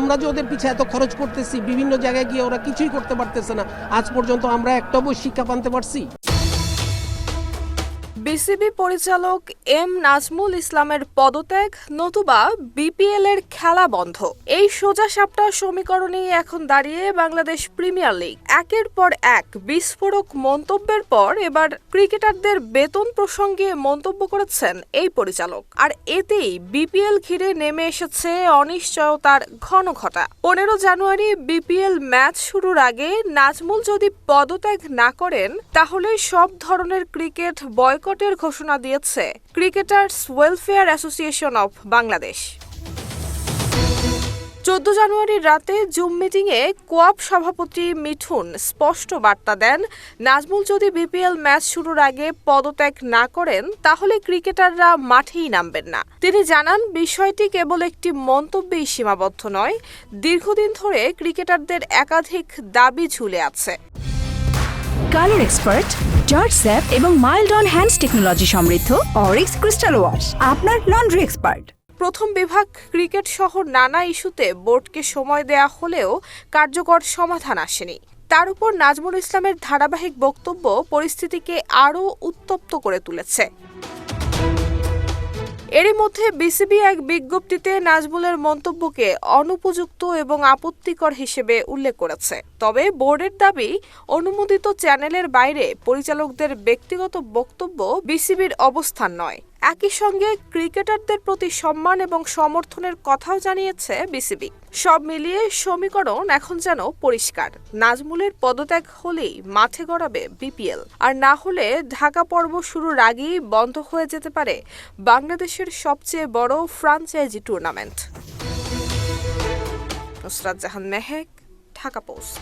আমরা যে ওদের পিছে এত খরচ করতেছি, বিভিন্ন জায়গায় গিয়ে ওরা কিছুই করতে পারতেছে না, আজ পর্যন্ত আমরা একটা বই শিক্ষা পানতে পারছি? বিসিবি পরিচালক এম নাজমুল ইসলামের পদত্যাগ নতুবা বিপিএল এর খেলা বন্ধ, এই সোজা সাপটা সমীকরণেই এখন দাঁড়িয়ে বাংলাদেশ প্রিমিয়ার লিগ। একের পর এক বিস্ফোরক মন্তব্যের পর এবার ক্রিকেটারদের বেতন প্রসঙ্গে মন্তব্য করেছেন এই পরিচালক, আর এতেই বিপিএল ঘিরে নেমে এসেছে অনিশ্চয়তার ঘন ঘটা। 15 জানুয়ারি বিপিএল ম্যাচ শুরুর আগে নাজমুল যদি পদত্যাগ না করেন তাহলে সব ধরনের ক্রিকেট বয়কটের ঘোষণা দিয়েছে cricketers welfare association of Bangladesh. 14 জানুয়ারির রাতে জুম মিটিংয়ে কোয়াব সভাপতি মিঠুন স্পষ্ট বার্তা দেন, নাজমুল যদি বিপিএল ম্যাচ শুরুর আগে পদত্যাগ না করেন তাহলে ক্রিকেটাররা মাঠেই নামবেন না। তিনি জানান, বিষয়টি কেবল একটি মন্তব্যেই সীমাবদ্ধ নয়, দীর্ঘদিন ধরে ক্রিকেটারদের একাধিক দাবি ঝুলে আছে। কালার এক্সপার্ট, জর্জ স্যাপ এবং মাইল্ড অন হ্যান্ডস টেকনোলজি সমৃদ্ধ অরিক্স ক্রিস্টাল ওয়াশ আপনার লন্ড্রি এক্সপার্ট। প্রথম বিভাগ ক্রিকেট সহ নানা ইস্যুতে বোর্ডকে সময় দেয়া হলেও কার্যকর সমাধান আসেনি। তার উপর নাজমুল ইসলামের ধারাবাহিক বক্তব্য পরিস্থিতিকে আরও উত্তপ্ত করে তুলেছে। এরই মধ্যে বিসিবি এক বিজ্ঞপ্তিতে নাজমুলের মন্তব্যকে অনুপযুক্ত এবং আপত্তিকর হিসেবে উল্লেখ করেছে। তবে বোর্ডের দাবি, অনুমোদিত চ্যানেলের বাইরে পরিচালকদের ব্যক্তিগত বক্তব্য বিসিবির অবস্থান নয়। একই সঙ্গে ক্রিকেটারদের প্রতি সম্মান এবং সমর্থনের কথাও জানিয়েছে বিসিবি। সব মিলিয়ে সমীকরণ এখন যেন পরিষ্কার, নাজমুলের পদত্যাগ হলেই মাঠে গড়াবে বিপিএল, আর না হলে ঢাকা পর্ব শুরুর আগেই বন্ধ হয়ে যেতে পারে বাংলাদেশের সবচেয়ে বড় franchise tournament. Nusrat Jahan Mehak, Dhaka post.